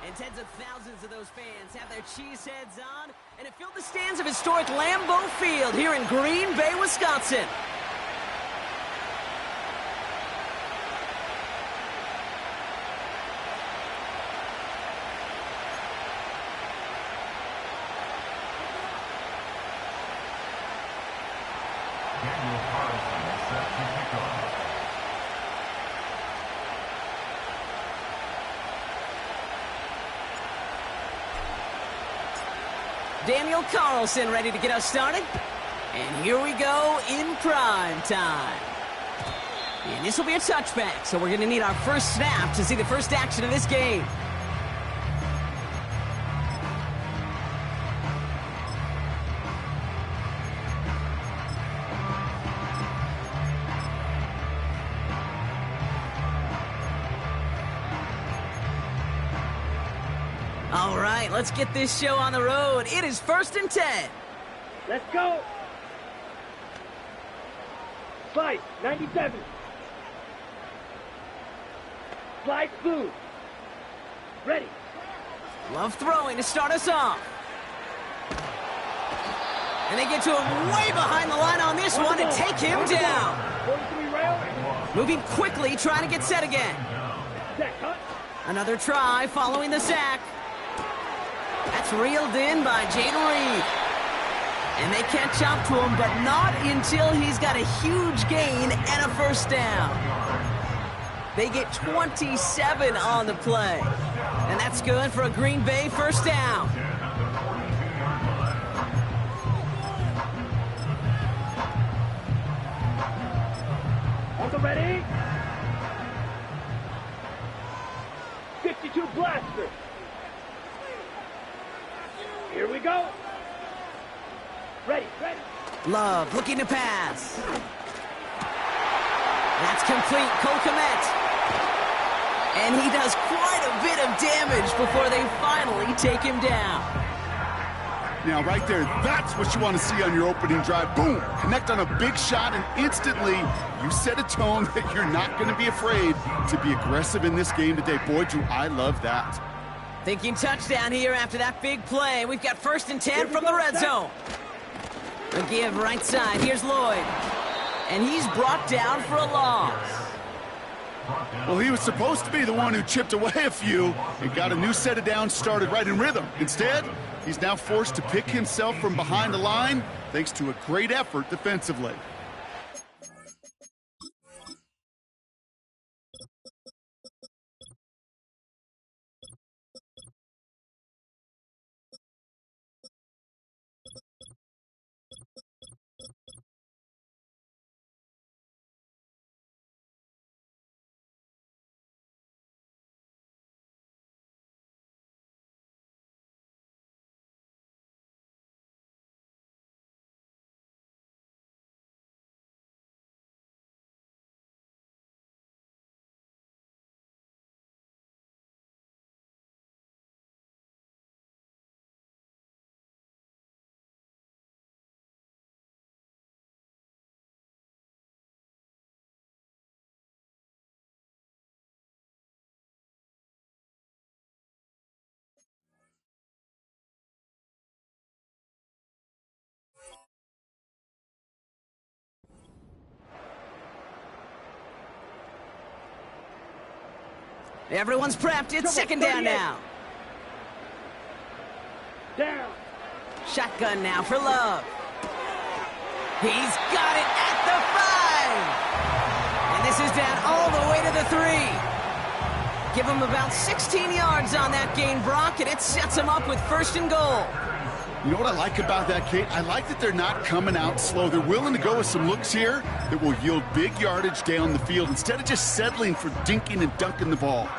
And tens of thousands of those fans have their cheese heads on, and it filled the stands of historic Lambeau Field here in Green Bay, Wisconsin. Daniel Carlson ready to get us started. And here we go in prime time. And this will be a touchback, so we're going to need our first snap to see the first action of this game. All right, let's get this show on the road. It is 1st and 10. Let's go. Slide, 97. Slide smooth. Ready. Love throwing to start us off. And they get to him way behind the line on this one and take him down. Moving quickly, trying to get set again. Another try following the sack. That's reeled in by Jayden Reed. And they catch up to him, but not until he's got a huge gain and a first down. They get 27 on the play. And that's good for a Green Bay first down. On the ready. 52 blaster. Here we go. Ready, ready. Love looking to pass. That's complete. Cole Kmet. And he does quite a bit of damage before they finally take him down. Now, right there, that's what you want to see on your opening drive. Boom! Connect on a big shot, and instantly you set a tone that you're not going to be afraid to be aggressive in this game today. Boy, do I love that. Thinking touchdown here after that big play. We've got 1st and 10 from the red zone. A give right side. Here's Lloyd. And he's brought down for a loss. Well, he was supposed to be the one who chipped away a few and got a new set of downs started right in rhythm. Instead, he's now forced to pick himself from behind the line thanks to a great effort defensively. Everyone's prepped. It's 2nd down now. Down. Shotgun now for Love. He's got it at the 5. And this is down all the way to the 3. Give him about 16 yards on that gain, Brock, and it sets him up with 1st and goal. You know what I like about that, Kate? I like that they're not coming out slow. They're willing to go with some looks here that will yield big yardage down the field instead of just settling for dinking and dunking the ball.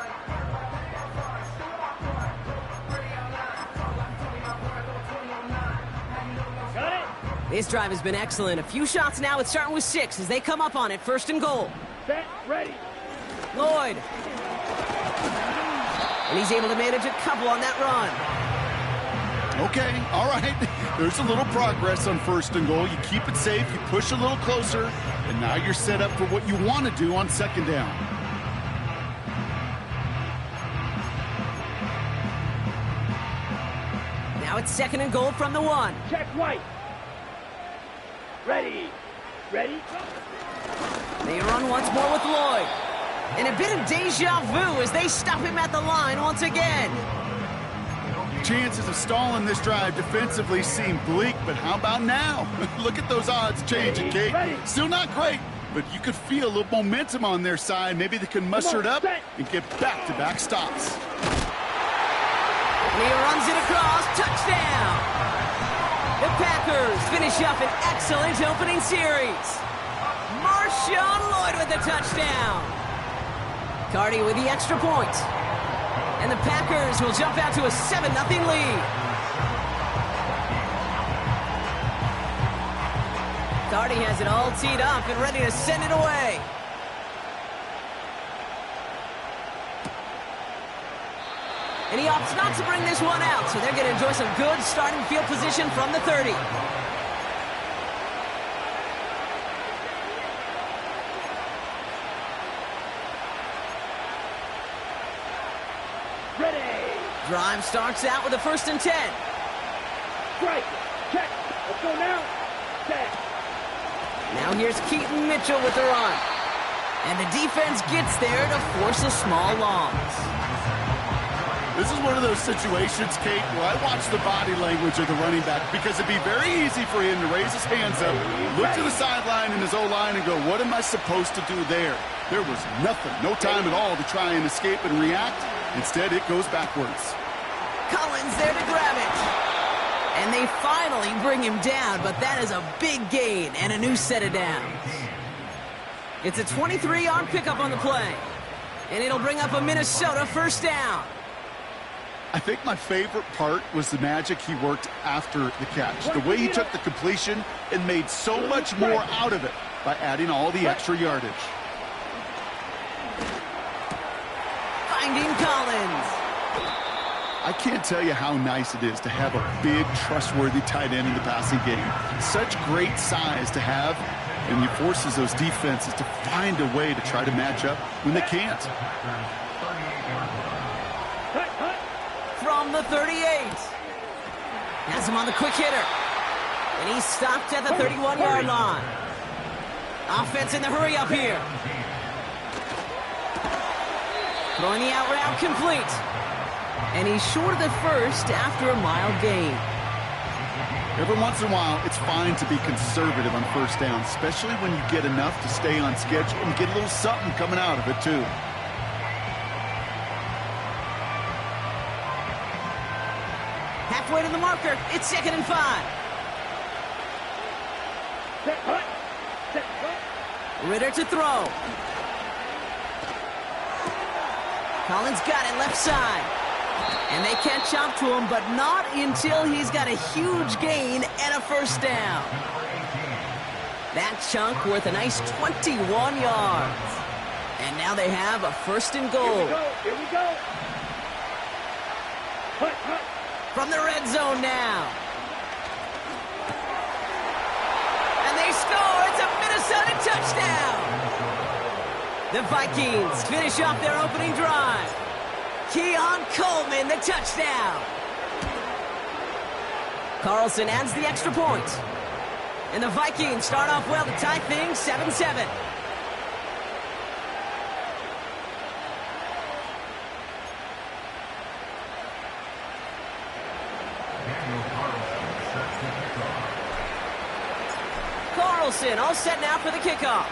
Got it. This drive has been excellent. A few shots now. It's starting with 6 as they come up on it. 1st and goal. Set, ready. Lloyd. And he's able to manage a couple on that run. Okay, all right. There's a little progress on 1st and goal. You keep it safe, you push a little closer, and now you're set up for what you want to do on 2nd down. Now it's 2nd and goal from the 1. Check White. Ready. Ready. They run once more with Lloyd. And a bit of deja vu as they stop him at the line once again. Chances of stalling this drive defensively seem bleak, but how about now? Look at those odds changing, Kate. Still not great, but you could feel a little momentum on their side. Maybe they can muster it up and get back-to-back stops. And he runs it across. Touchdown! The Packers finish up an excellent opening series. Marshawn Lloyd with the touchdown. Cardi with the extra point. And the Packers will jump out to a 7-0 lead. Cardi has it all teed up and ready to send it away. And he opts not to bring this one out, so they're going to enjoy some good starting field position from the 30. Drive starts out with a 1st and 10. Strike. Check. Let's go now. Set. Now here's Keaton Mitchell with the run. And the defense gets there to force a small loss. This is one of those situations, Kate, where I watch the body language of the running back because it'd be very easy for him to raise his hands up, look to the sideline in his O-line and go, what am I supposed to do there? There was nothing, no time at all to try and escape and react. Instead, it goes backwards. Collins there to grab it. And they finally bring him down, but that is a big gain and a new set of downs. It's a 23-yard pickup on the play. And it'll bring up a Minnesota 1st down. I think my favorite part was the magic he worked after the catch. The way he took the completion and made so much more out of it by adding all the extra yardage. Finding Collins. I can't tell you how nice it is to have a big, trustworthy tight end in the passing game. Such great size to have, and he forces those defenses to find a way to try to match up when they can't. From the 38. Has him on the quick hitter. And he's stopped at the 31-yard line. Offense in the hurry up here. Throwing the out route complete. And he's short of the 1st after a mile gain. Every once in a while, it's fine to be conservative on 1st down, especially when you get enough to stay on schedule and get a little something coming out of it, too. Halfway to the marker, it's 2nd and 5. Set, cut. Set, cut. Ritter to throw. Collins got it left side. And they can't jump to him, but not until he's got a huge gain and a 1st down. That chunk worth a nice 21 yards. And now they have a 1st and goal. Here we go. Cut, cut. From the red zone now. And they score. It's a Minnesota touchdown. The Vikings finish off their opening drive. Keon Coleman, the touchdown. Carlson adds the extra point. And the Vikings start off well to tie things 7-7. Carlson all set now for the kickoff.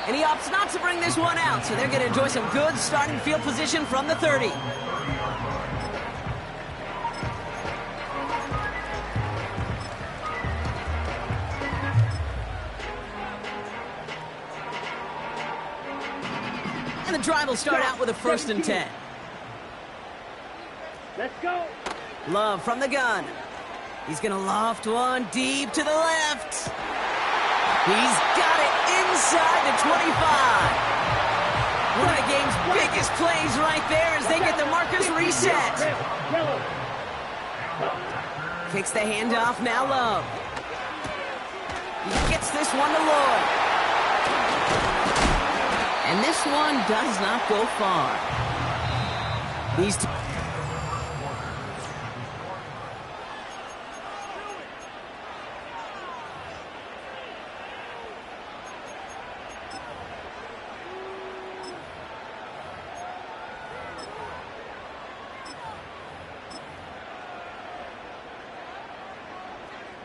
And he opts not to bring this one out, so they're going to enjoy some good starting field position from the 30. And the drive will start out with a 1st and 10. Let's go. Love from the gun. He's going to loft one deep to the left. He's got it inside the 25. One of the game's biggest plays right there as they get the markers reset. Kicks the handoff, now Love. He gets this one to Lloyd. And this one does not go far. These two...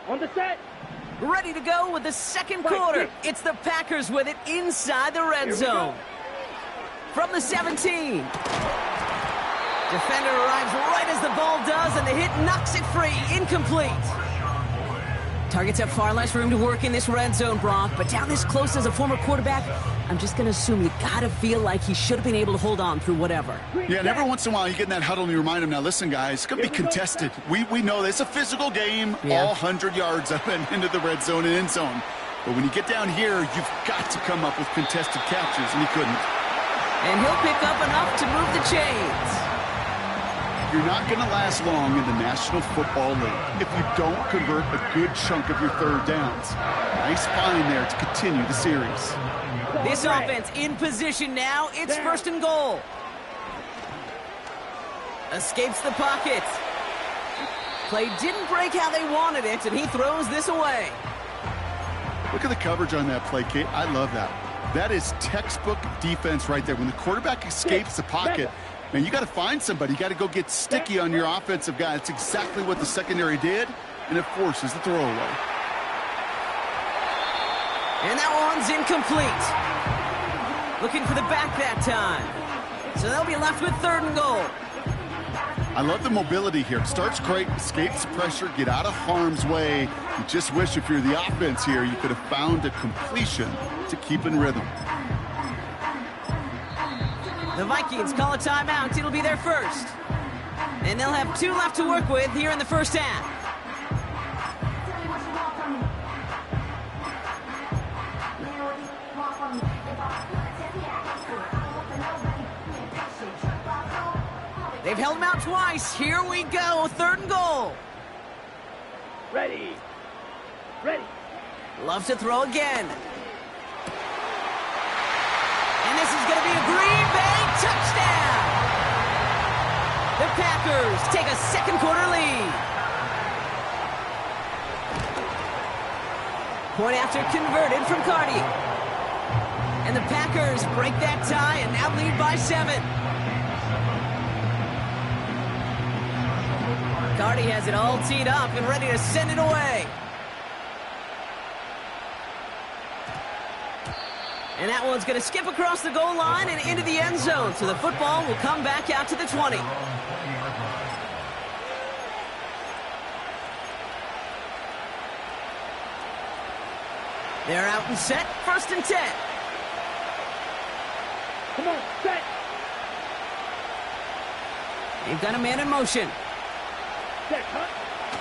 On the set. Ready to go with the second quarter. It's the Packers with it inside the red zone. From the 17. Defender arrives right as the ball does, and the hit knocks it free. Incomplete. Targets have far less room to work in this red zone, Brock, but down this close as a former quarterback, I'm just going to assume you got to feel like he should have been able to hold on through whatever. Yeah, and every once in a while you get in that huddle and you remind him, now listen, guys, it's going to be contested. We know this. It's a physical game, all 100 yards up and into the red zone and end zone. But when you get down here, you've got to come up with contested catches, and he couldn't. And he'll pick up enough to move the chains. You're not going to last long in the National Football League if you don't convert a good chunk of your third downs. Nice find there to continue the series. This offense in position now. It's first and goal. Escapes the pocket. Play didn't break how they wanted it, and he throws this away. Look at the coverage on that play, Kate. I love that. That is textbook defense right there. When the quarterback escapes the pocket, man, you got to find somebody. You got to go get sticky on your offensive guy. That's exactly what the secondary did, and it forces the throwaway. And that one's incomplete. Looking for the back that time. So they'll be left with third and goal. I love the mobility here. Starts great, escapes pressure, get out of harm's way. You just wish if you're the offense here, you could have found a completion to keep in rhythm. The Vikings call a timeout. It'll be their first. And they'll have 2 left to work with here in the first half. They've held him out twice. Here we go. Third and goal. Ready. Ready. Love to throw again. And this is going to be a Green Bay touchdown. The Packers take a second quarter lead. Point after converted from Cardi. And the Packers break that tie and now lead by 7. Cardi has it all teed up and ready to send it away. And that one's going to skip across the goal line and into the end zone. So the football will come back out to the 20. They're out and set. First and 10. Come on, set. They've got a man in motion. Set, cut.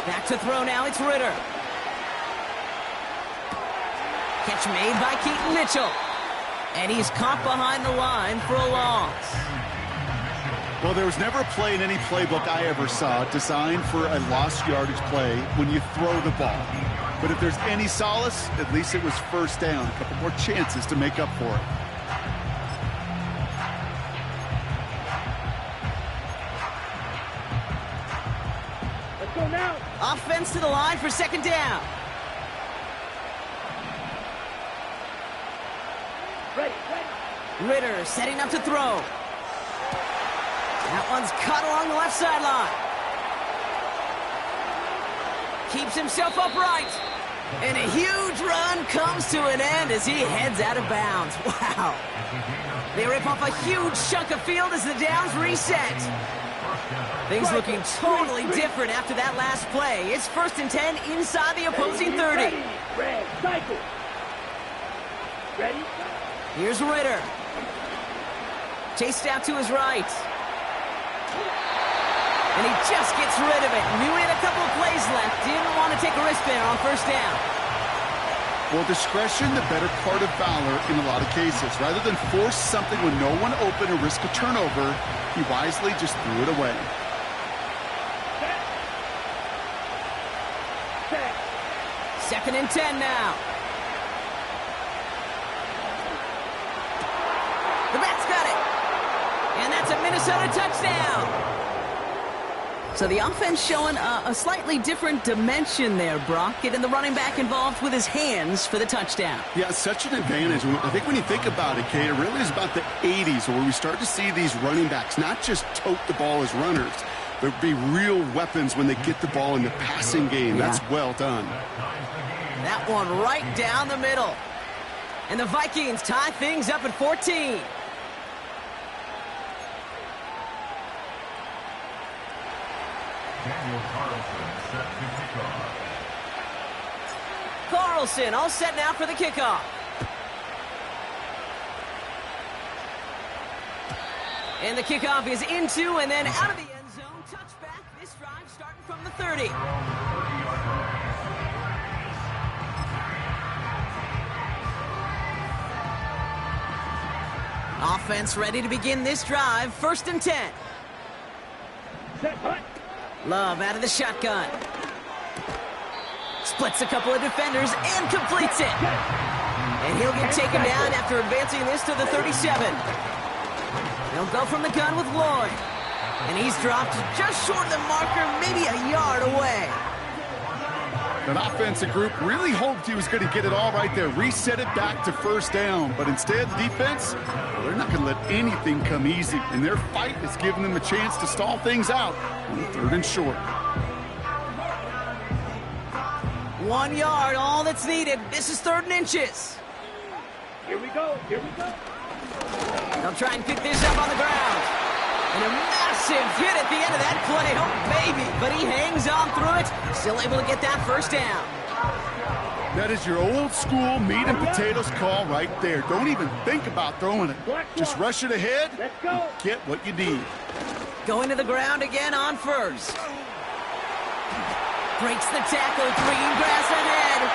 Back to throw now. It's Ritter. Catch made by Keaton Mitchell. And he's caught behind the line for a loss. Well, there was never a play in any playbook I ever saw designed for a lost yardage play when you throw the ball. But if there's any solace, at least it was first down. A couple more chances to make up for it. Let's go now. Offense to the line for second down. Ready, ready. Ritter setting up to throw. That one's caught along the left sideline. Keeps himself upright. And a huge run comes to an end as he heads out of bounds. Wow. They rip off a huge chunk of field as the downs reset. Things looking totally different after that last play. It's first and 10 inside the opposing 30. Ready, red, cycle. Ready? Here's Ritter. Chased out to his right. And he just gets rid of it. Knew he had a couple of plays left. Didn't want to take a risk there on first down. Well, discretion, the better part of valor in a lot of cases. Rather than force something when no one open or risk a turnover, he wisely just threw it away. Set. Set. Second and 10 now. The back's got it. And that's a Minnesota touchdown. So the offense showing a slightly different dimension there, Brock, getting the running back involved with his hands for the touchdown. Yeah, such an advantage. I think when you think about it, Kate, it really is about the 80s where we start to see these running backs not just tote the ball as runners, but be real weapons when they get the ball in the passing game. Yeah. That's well done. That one right down the middle. And the Vikings tie things up at 14. Daniel Carlson set to kickoff. Carlson all set now for the kickoff. And the kickoff is into and then out of the end zone. Touchback. This drive starting from the 30. Offense ready to begin this drive. 1st and 10. Set, hut. Love out of the shotgun. Splits a couple of defenders and completes it. And he'll get taken down after advancing this to the 37. He'll go from the gun with Lloyd. And he's dropped just short of the marker, maybe a yard away. That offensive group really hoped he was going to get it all right there, reset it back to 1st down. But instead, the defense, well, they're not going to let anything come easy. And their fight is giving them a chance to stall things out on 3rd and short. 1 yard, all that's needed. This is 3rd and inches. Here we go. Here we go. They'll try and pick this up on the ground. And a massive hit at the end of that play. Oh, baby. But he hangs on through it. Still able to get that 1st down. That is your old school meat and potatoes call right there. Don't even think about throwing it. Just rush it ahead. Let's go. Get what you need. Going to the ground again on 1st. Breaks the tackle. Green grass ahead.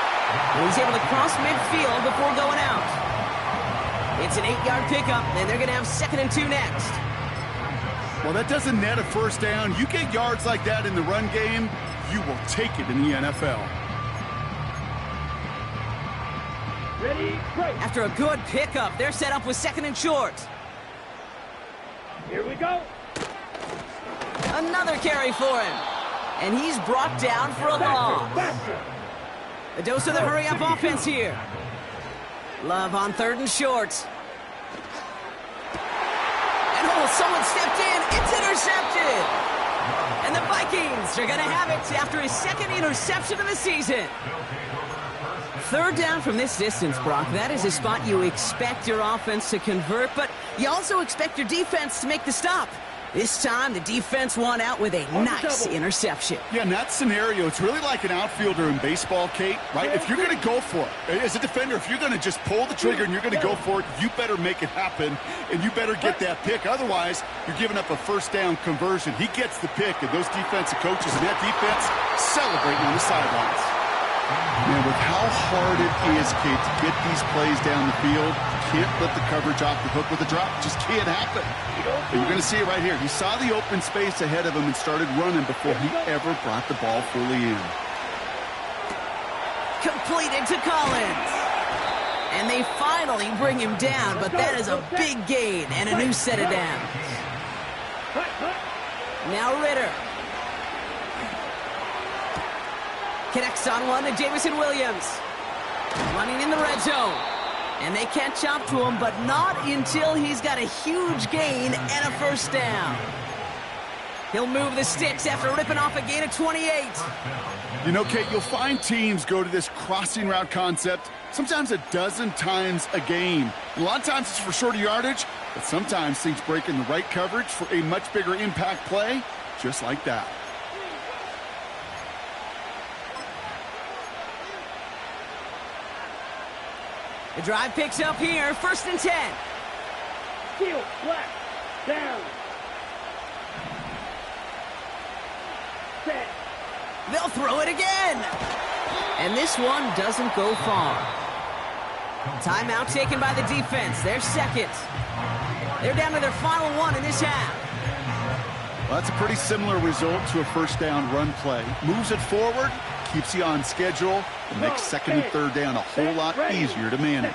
And he's able to cross midfield before going out. It's an 8-yard pickup, and they're going to have 2nd and 2 next. Well, that doesn't net a 1st down. You get yards like that in the run game, you will take it in the NFL. Ready, break. After a good pickup, they're set up with 2nd and short. Here we go. Another carry for him. And he's brought down for a loss. A dose of the hurry-up offense here. Love on 3rd and short. And oh, someone stepped in. It's intercepted. And the Vikings are going to have it after his 2nd interception of the season. 3rd down from this distance, Brock. That is a spot you expect your offense to convert, but you also expect your defense to make the stop. This time, the defense won out with a nice interception. Yeah, in that scenario, it's really like an outfielder in baseball, Kate, right? If you're going to go for it, as a defender, if you're going to just pull the trigger and you're going to go for it, you better make it happen, and you better get that pick. Otherwise, you're giving up a 1st down conversion. He gets the pick, and those defensive coaches and that defense celebrating on the sidelines. Man, with how hard it is, Kate, to get these plays down the field, can't let the coverage off the hook with a drop. Just can't happen. But you're going to see it right here. He saw the open space ahead of him and started running before he ever brought the ball fully in. Completed to Collins. And they finally bring him down, but that is a big gain and a new set of downs. Now Ritter. Connects on one to Jameson Williams. Running in the red zone. And they can't chop to him, but not until he's got a huge gain and a 1st down. He'll move the sticks after ripping off a gain of 28. You know, Kate, you'll find teams go to this crossing route concept sometimes a dozen times a game. A lot of times it's for shorter yardage, but sometimes things break in the right coverage for a much bigger impact play, just like that. The drive picks up here, 1st and 10. Steal, flat, down. Set. They'll throw it again. And this one doesn't go far. Timeout taken by the defense. They're 2nd. They're down to their final one in this half. Well, that's a pretty similar result to a 1st down run play. Moves it forward, keeps you on schedule, and makes 2nd and 3rd down a whole lot easier to manage.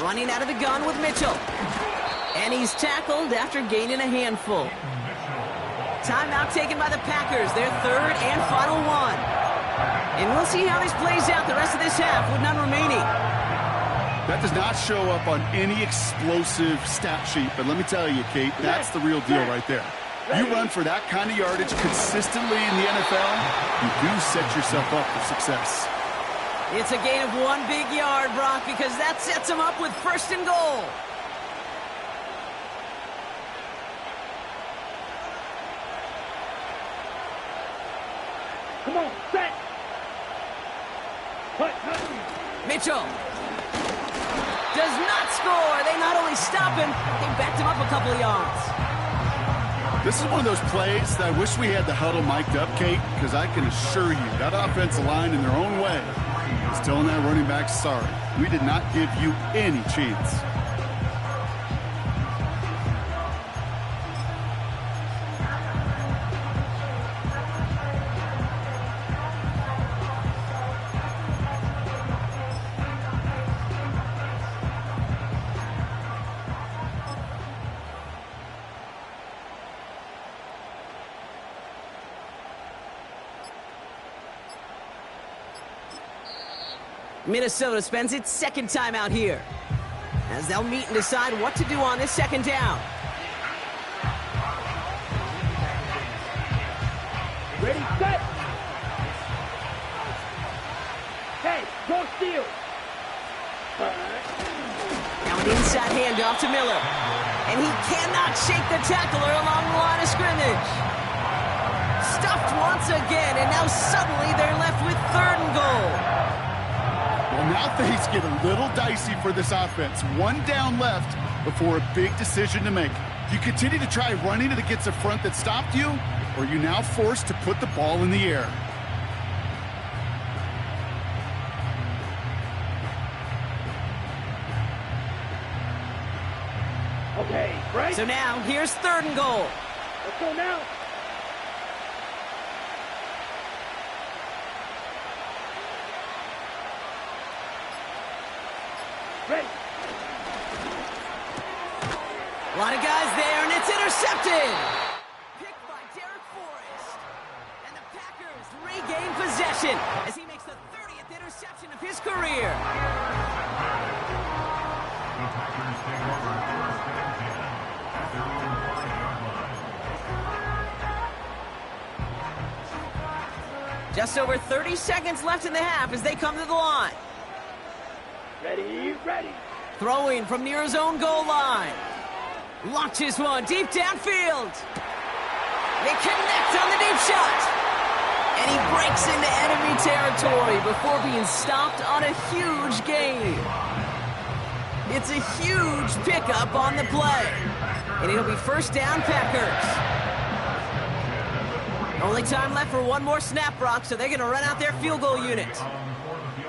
Running out of the gun with Mitchell. And he's tackled after gaining a handful. Timeout taken by the Packers, their third and final one. And we'll see how this plays out the rest of this half with none remaining. That does not show up on any explosive stat sheet, but let me tell you, Kate, that's the real deal right there. You run for that kind of yardage consistently in the NFL, you do set yourself up for success. It's a gain of 1 big yard, Brock, because that sets him up with first and goal. Come on, set. Cut. Mitchell does not score. They not only stop him, they backed him up a couple of yards. This is one of those plays that I wish we had the huddle mic'd up, Kate, because I can assure you that offensive line in their own way is telling that running back, sorry, we did not give you any chance. Minnesota spends its second time out here, as they'll meet and decide what to do on this second down. Ready, set. Hey, go steal. Now an inside handoff to Miller. And he cannot shake the tackler along the line of scrimmage. Stuffed once again, and now suddenly they're left with third and goal. Well, now things get a little dicey for this offense. One down left before a big decision to make. Do you continue to try running it against a front that stopped you, or are you now forced to put the ball in the air? Okay, right. So now, here's third and goal. Let's go now. Ready. A lot of guys there, and it's intercepted. Picked by Derek Forrest. And the Packers regain possession as he makes the 30th interception of his career. The Packers take over first and 10 at their own 5-yard line. Just over 30 seconds left in the half as they come to the line. Ready, ready. Throwing from near his own goal line. Launches one deep downfield. They connect on the deep shot. And he breaks into enemy territory before being stopped on a huge gain. It's a huge pickup on the play. And it'll be first down Packers. Only time left for one more snap, Brock, so they're going to run out their field goal unit.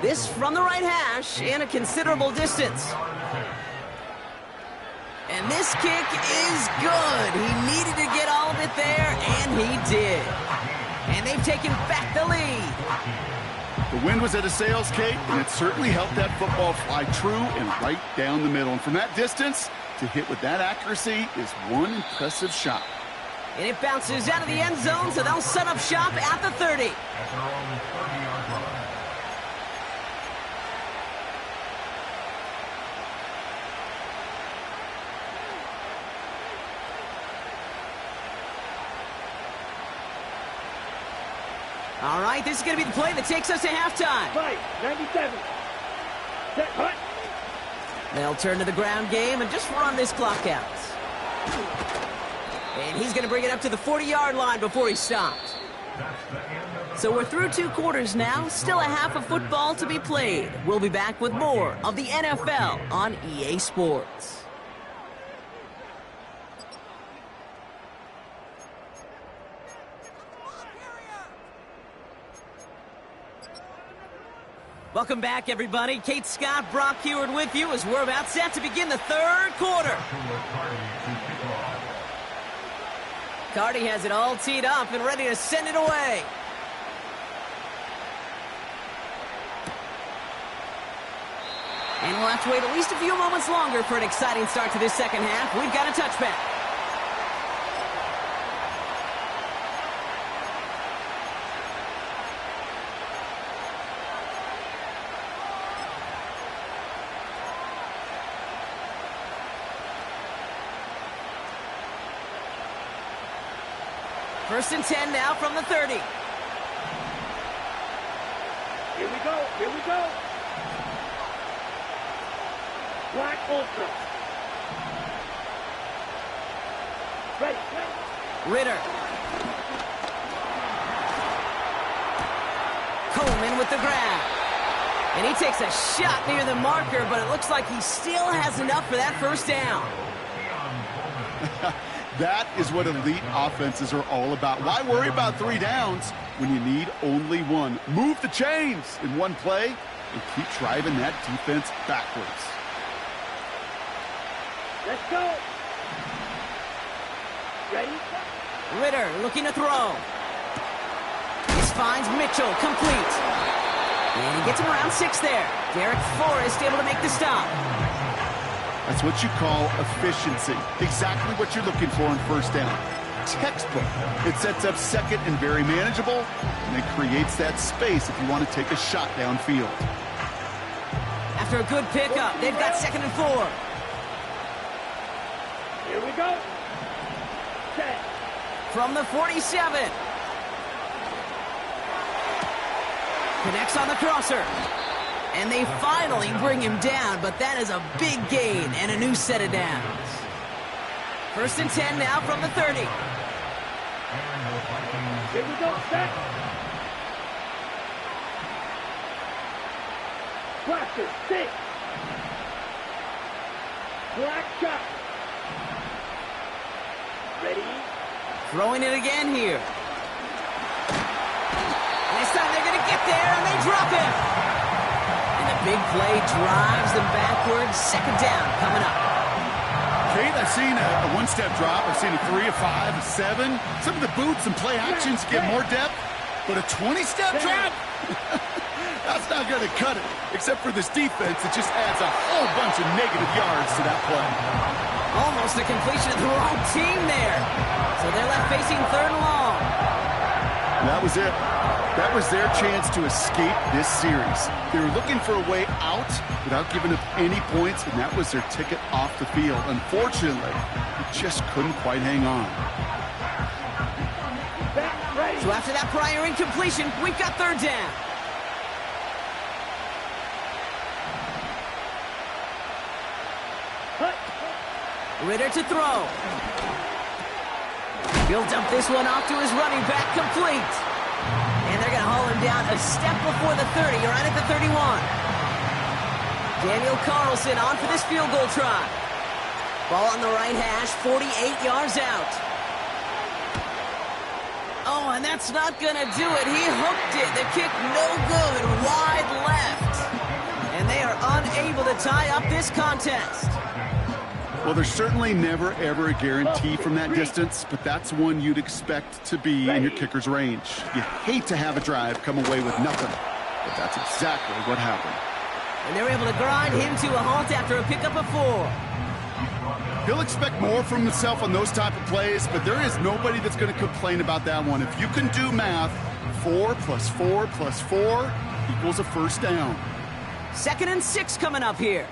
This from the right hash and a considerable distance. And this kick is good. He needed to get all of it there, and he did. And they've taken back the lead. The wind was at a sails, Kate, and it certainly helped that football fly true and right down the middle. And from that distance, to hit with that accuracy is one impressive shot. And it bounces out of the end zone, so they'll set up shop at the 30. At their own 30-yard line. All right, this is going to be the play that takes us to halftime. Right, 97. Set, cut. They'll turn to the ground game and just run this clock out. And he's going to bring it up to the 40-yard line before he stops. So we're through 2 quarters now, still a half of football to be played. We'll be back with more of the NFL on EA Sports. Welcome back, everybody. Kate Scott, Brock Huard with you as we're about set to begin the third quarter. Cardi has it all teed up and ready to send it away. And we'll have to wait at least a few moments longer for an exciting start to this second half. We've got a touchback. First and 10 now from the 30. Here we go. Here we go. Black Ultra. Ready. Ritter. Coleman with the grab. And he takes a shot near the marker, but it looks like he still has enough for that first down. That is what elite offenses are all about. Why worry about 3 downs when you need only one? Move the chains in one play and keep driving that defense backwards. Let's go. Ready? Ritter looking to throw. This finds Mitchell complete. And he gets him around 6 there. Derek Forrest able to make the stop. That's what you call efficiency. Exactly what you're looking for in first down. Textbook. It sets up second and very manageable, and it creates that space if you want to take a shot downfield. After a good pickup, they've got 2nd and 4. Here we go. Set. From the 47. Connects on the crosser. And they finally bring him down, but that is a big gain and a new set of downs. First and 10 now from the 30. Here we go. Set. Blaster. 6. Black shot. Ready? Throwing it again here. This time they're going to get there, and they drop him. And the big play drives them backwards. 2nd down coming up. Kate, I've seen a one-step drop. I've seen a 3, a 5, a 7. Some of the boots and play actions give more depth, but a 20-step drop? That's not going to cut it, except for this defense that just adds a whole bunch of negative yards to that play. Almost a completion of the wrong team there. So they're left facing 3rd and long. That was it. That was their chance to escape this series. They were looking for a way out without giving up any points, and that was their ticket off the field. Unfortunately, they just couldn't quite hang on. So after that prior incompletion, we've got 3rd down. Ritter to throw. He'll dump this one off to his running back, complete. And they're going to haul him down a step before the 30, right at the 31. Daniel Carlson on for this field goal try. Ball on the right hash, 48 yards out. Oh, and that's not going to do it. He hooked it. The kick no good, wide left. And they are unable to tie up this contest. Well, there's certainly never, ever a guarantee from that distance, but that's one you'd expect to be in your kicker's range. You hate to have a drive come away with nothing, but that's exactly what happened. And they're able to grind him to a halt after a pickup of 4. He'll expect more from himself on those type of plays, but there is nobody that's going to complain about that one. If you can do math, 4 plus 4 plus 4 equals a first down. 2nd and 6 coming up here.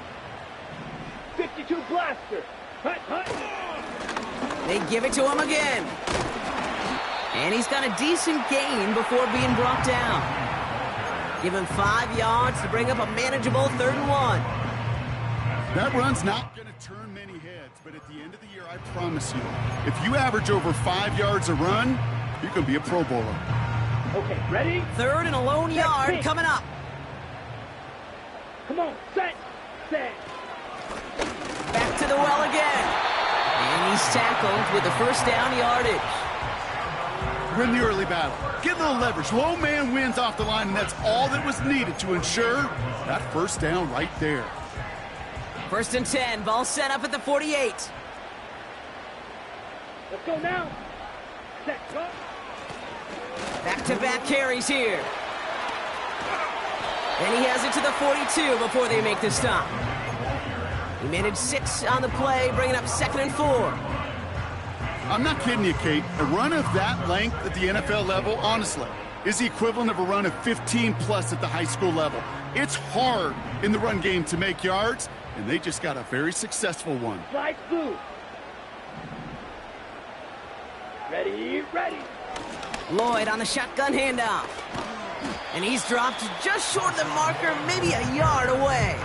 52 blaster. Hut. They give it to him again. And he's got a decent gain before being brought down. Give him 5 yards to bring up a manageable 3rd and 1. That run's not going to turn many heads, but at the end of the year, I promise you, if you average over 5 yards a run, you're going to be a Pro Bowler. Okay, ready? 3rd and a lone yard coming up. Come on, set. Back to the well again. And he's tackled with the first down yardage. Win the early battle. Get a little leverage. Low man wins off the line, and that's all that was needed to ensure that first down right there. 1st and 10. Ball set up at the 48. Let's go now. Set, go. Back-to-back carries here. And he has it to the 42 before they make the stop. He made it 6 on the play, bringing up 2nd and 4. I'm not kidding you, Kate. A run of that length at the NFL level, honestly, is the equivalent of a run of 15+ at the high school level. It's hard in the run game to make yards, and they just got a very successful one. Slide blue. Ready, ready. Lloyd on the shotgun handoff. And he's dropped just short of the marker, maybe a yard away.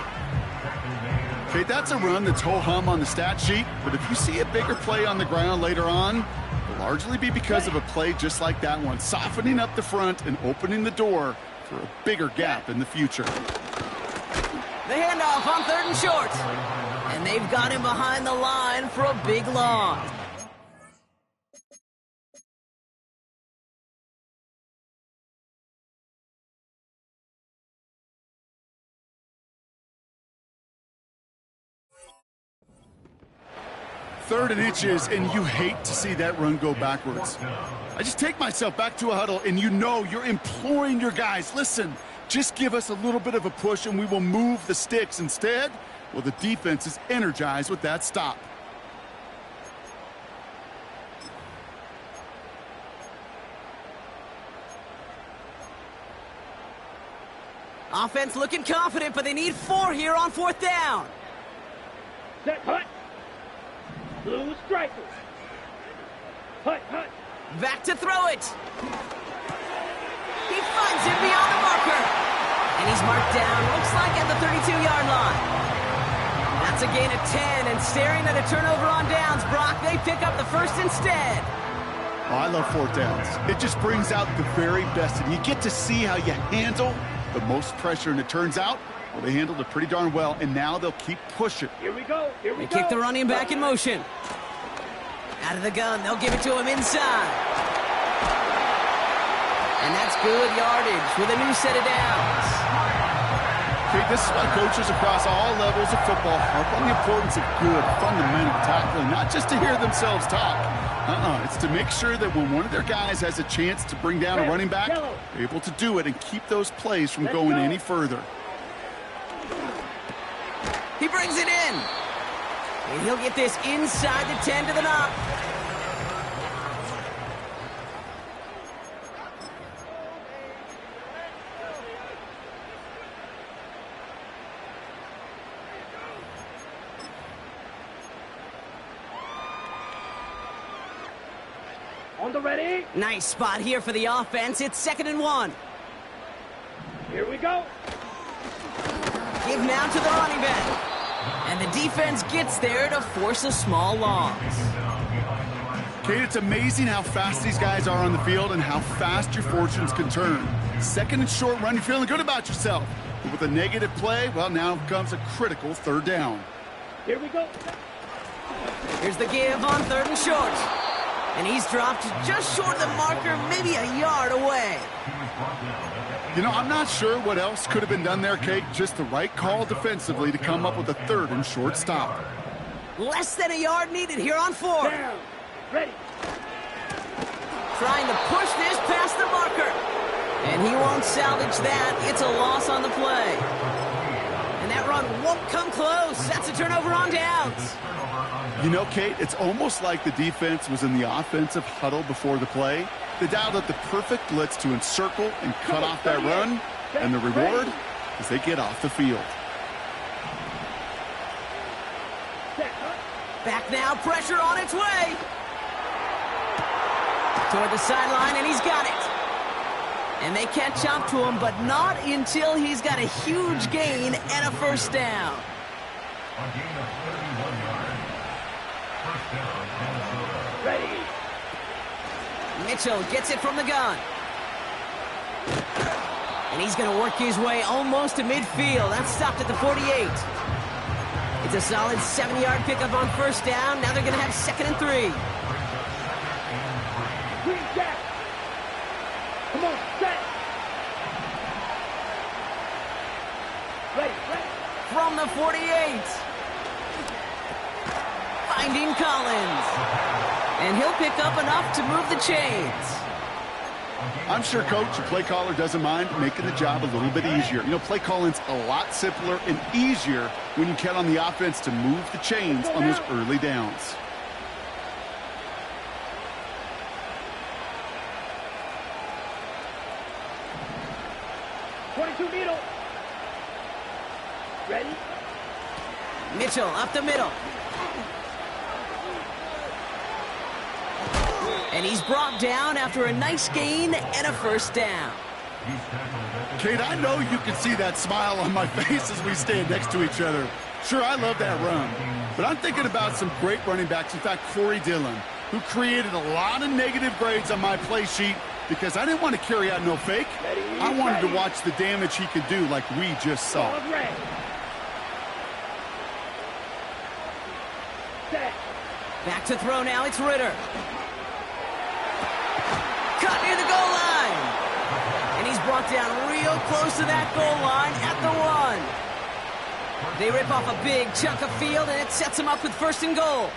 Okay, that's a run that's ho-hum on the stat sheet, but if you see a bigger play on the ground later on, it'll largely be because of a play just like that one, softening up the front and opening the door for a bigger gap in the future. The handoff on 3rd and short. And they've got him behind the line for a big loss. Third and inches, and you hate to see that run go backwards. I just take myself back to a huddle, and you know you're imploring your guys, listen, just give us a little bit of a push and we will move the sticks. Instead, well, the defense is energized with that stop. Offense looking confident, but they need 4 here on 4th down. Set, hut. Blue striker. Hut, hut. Back to throw it. He finds him beyond the marker. And he's marked down, looks like at the 32-yard line. That's a gain of 10, and staring at a turnover on downs, Brock, they pick up the first instead. Oh, I love 4th downs. It just brings out the very best, and you get to see how you handle the most pressure, and it turns out, well, they handled it pretty darn well, and now they'll keep pushing. Here we go, here we They go. kick the running back in motion. Out of the gun, they'll give it to him inside. And that's good yardage with a new set of downs. Okay, this is why coaches across all levels of football harp on the importance of good, fundamental tackling, not just to hear themselves talk. It's to make sure that when one of their guys has a chance to bring down a running back, they're able to do it and keep those plays from going any further. He brings it in. And he'll get this inside the 10 to the 9. On the ready. Nice spot here for the offense. It's 2nd and 1. Here we go. Give now to the running back. And the defense gets there to force a small loss. Kate, it's amazing how fast these guys are on the field and how fast your fortunes can turn. 2nd and short run, you're feeling good about yourself. But with a negative play, well, now comes a critical 3rd down. Here we go. Here's the give on 3rd and short. And he's dropped just short of the marker, maybe a yard away. You know, I'm not sure what else could have been done there, Kate. Just the right call defensively to come up with a 3rd and short stop. Less than a yard needed here on 4. Down. Ready. Trying to push this past the marker. And he won't salvage that. It's a loss on the play. And that run won't come close. That's a turnover on downs. You know, Kate, it's almost like the defense was in the offensive huddle before the play. They dialed up the perfect blitz to encircle and cut off that run. And the reward is they get off the field. Back now, pressure on its way. Toward the sideline, and he's got it. And they catch up to him, but not until he's got a huge gain and a 1st down. A gain of 31 yards. 1st down, Minnesota. Ready. Mitchell gets it from the gun. And he's going to work his way almost to midfield. That's stopped at the 48. It's a solid 7-yard pickup on 1st down. Now they're going to have 2nd and 3. Green jack. Come on, set. Ready, ready. From the 48. Finding Collins. And he'll pick up enough to move the chains. I'm sure, Coach, your play caller doesn't mind making the job a little bit easier. You know, play calling's a lot simpler and easier when you count on the offense to move the chains on those early downs. Middle. Ready? Mitchell up the middle. And he's brought down after a nice gain and a first down. Kate, I know you can see that smile on my face as we stand next to each other. Sure, I love that run. But I'm thinking about some great running backs. In fact, Corey Dillon, who created a lot of negative grades on my play sheet because I didn't want to carry out no fake. I wanted to watch the damage he could do like we just saw. Back to throw now, it's Ritter. Cut near the goal line. And he's brought down real close to that goal line at the 1. They rip off a big chunk of field, and it sets him up with first and goal.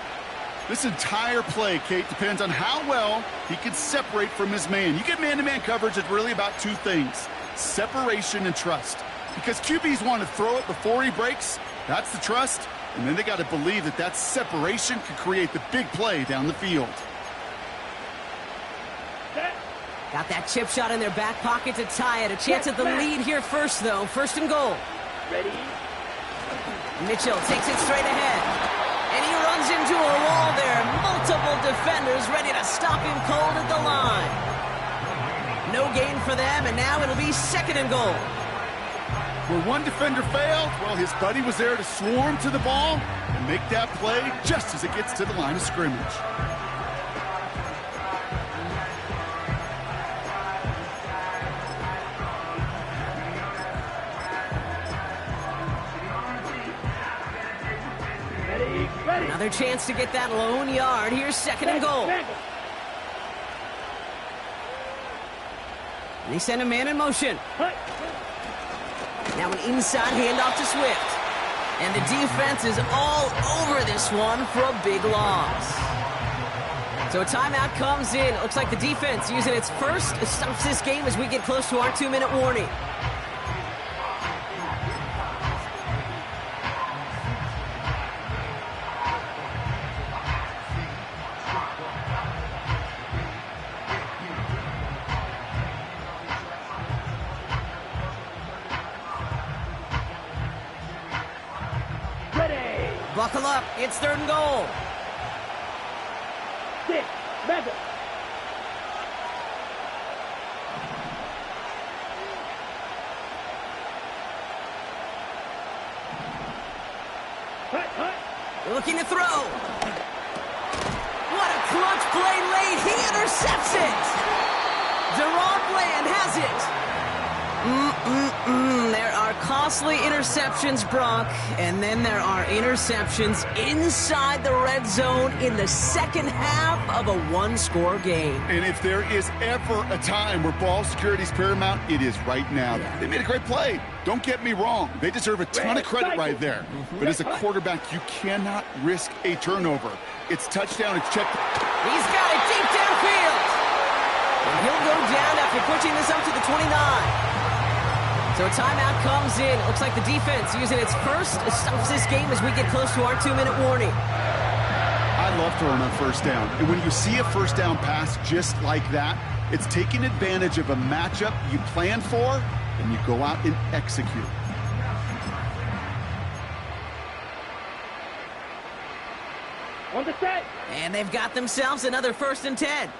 This entire play, Kate, depends on how well he can separate from his man. You get man-to-man coverage, it's really about two things: separation and trust. Because QBs want to throw it before he breaks. That's the trust. And then they got to believe that that separation can create the big play down the field. Got that chip shot in their back pocket to tie it. A chance at the lead here first, though. First and goal. Ready? Mitchell takes it straight ahead. And he runs into a wall there. Multiple defenders ready to stop him cold at the line. No gain for them, and now it'll be second and goal. Where one defender failed, well, his buddy was there to swarm to the ball and make that play just as it gets to the line of scrimmage. Another chance to get that lone yard. Here's second and goal. And they send a man in motion. Now an inside handoff to Swift. And the defense is all over this one for a big loss. So a timeout comes in. It looks like the defense using its first stops this game as we get close to our 2-minute warning. Buckle up, it's third and goal. 6, Mega. Looking to throw. What a clutch play late. He intercepts it. Deron Bland has it. There are costly interceptions, Brock, and then there are interceptions inside the red zone in the second half of a one-score game. And if there is ever a time where ball security is paramount, it is right now. They made a great play. Don't get me wrong. They deserve a ton of credit right there. But as a quarterback, you cannot risk a turnover. It's touchdown. It's checked. He's got it deep downfield. And he'll go down after pushing this up to the 29. So a timeout comes in. It looks like the defense using its first stops this game as we get close to our 2-minute warning. I love throwing on first down. And when you see a first down pass just like that, it's taking advantage of a matchup you plan for, and you go out and execute. On the set. And they've got themselves another 1st and 10.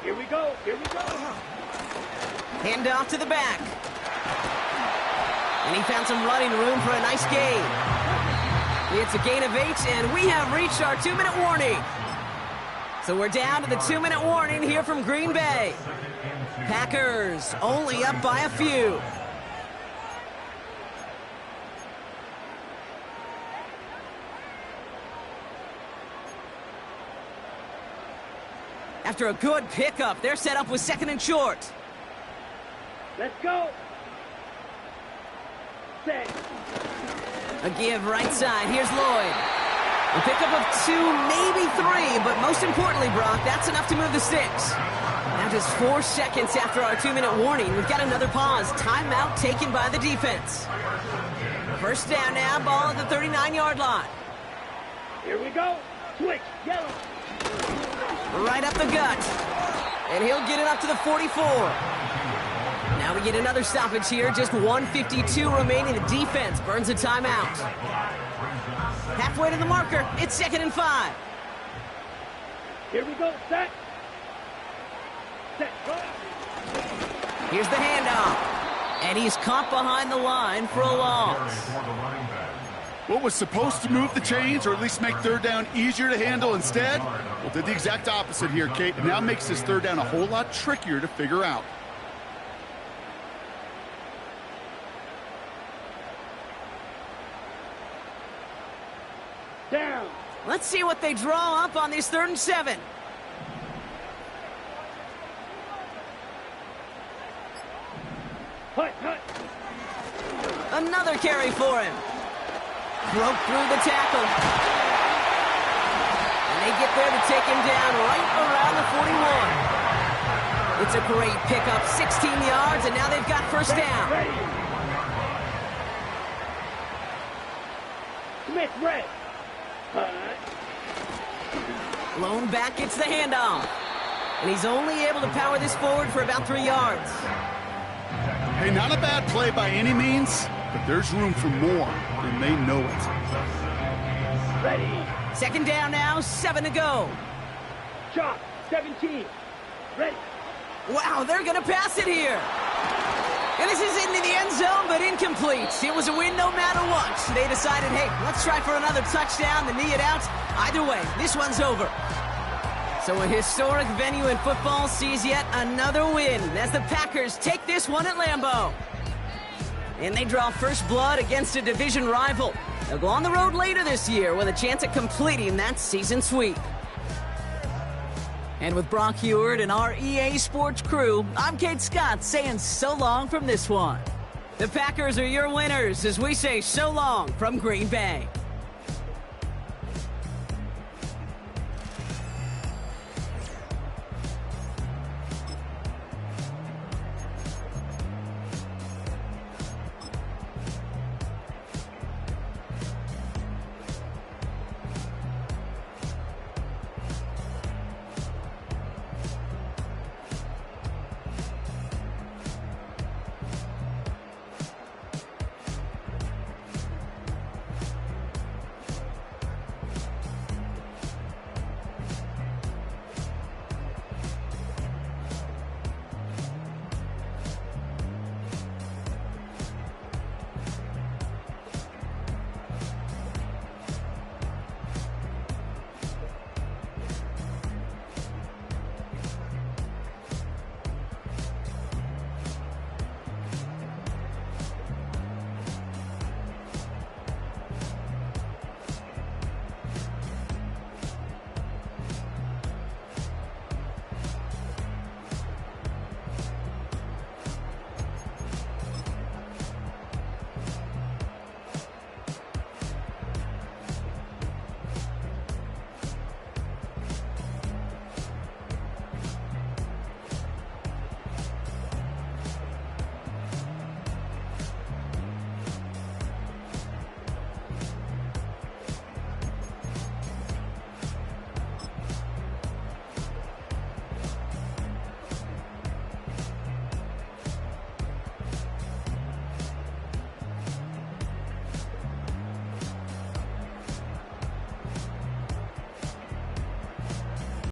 Here we go. Here we go. Hand off to the back. And he found some running room for a nice gain. It's a gain of 8, and we have reached our 2-minute warning. So we're down to the 2-minute warning here from Green Bay. Packers only up by a few. After a good pickup, they're set up with 2nd and short. Let's go. Set. A give right side. Here's Lloyd. A pickup of 2, maybe 3, but most importantly, Brock, that's enough to move the sticks. Now just 4 seconds after our 2-minute warning, we've got another pause. Timeout taken by the defense. First down now, ball at the 39-yard line. Here we go. Switch, yellow. Right up the gut. And he'll get it up to the 44. Now we get another stoppage here. Just 1:52 remaining. The defense burns a timeout. Halfway to the marker. It's 2nd and 5. Here we go. Set. Set. Go. Here's the handoff. And he's caught behind the line for a loss. What was supposed to move the chains, or at least make third down easier to handle instead? Well, did the exact opposite here, Kate. It now makes this third down a whole lot trickier to figure out. Down. Let's see what they draw up on this 3rd and 7. Hut, hut. Another carry for him. Broke through the tackle. And they get there to take him down right around the 41. It's a great pickup, 16 yards, and now they've got first down. Ready. Smith, red. Lone back gets the handoff. And he's only able to power this forward for about 3 yards. Hey, not a bad play by any means, but there's room for more, and they know it. Ready. 2nd down now, 7 to go. Chop. 17. Ready. Wow, they're going to pass it here. And this is into the end zone, but incomplete. It was a win no matter what. They decided, hey, let's try for another touchdown to knee it out. Either way, this one's over. So a historic venue in football sees yet another win as the Packers take this one at Lambeau. And they draw first blood against a division rival. They'll go on the road later this year with a chance at completing that season sweep. And with Brock Huard and our EA Sports crew, I'm Kate Scott saying so long from this one. The Packers are your winners as we say so long from Green Bay.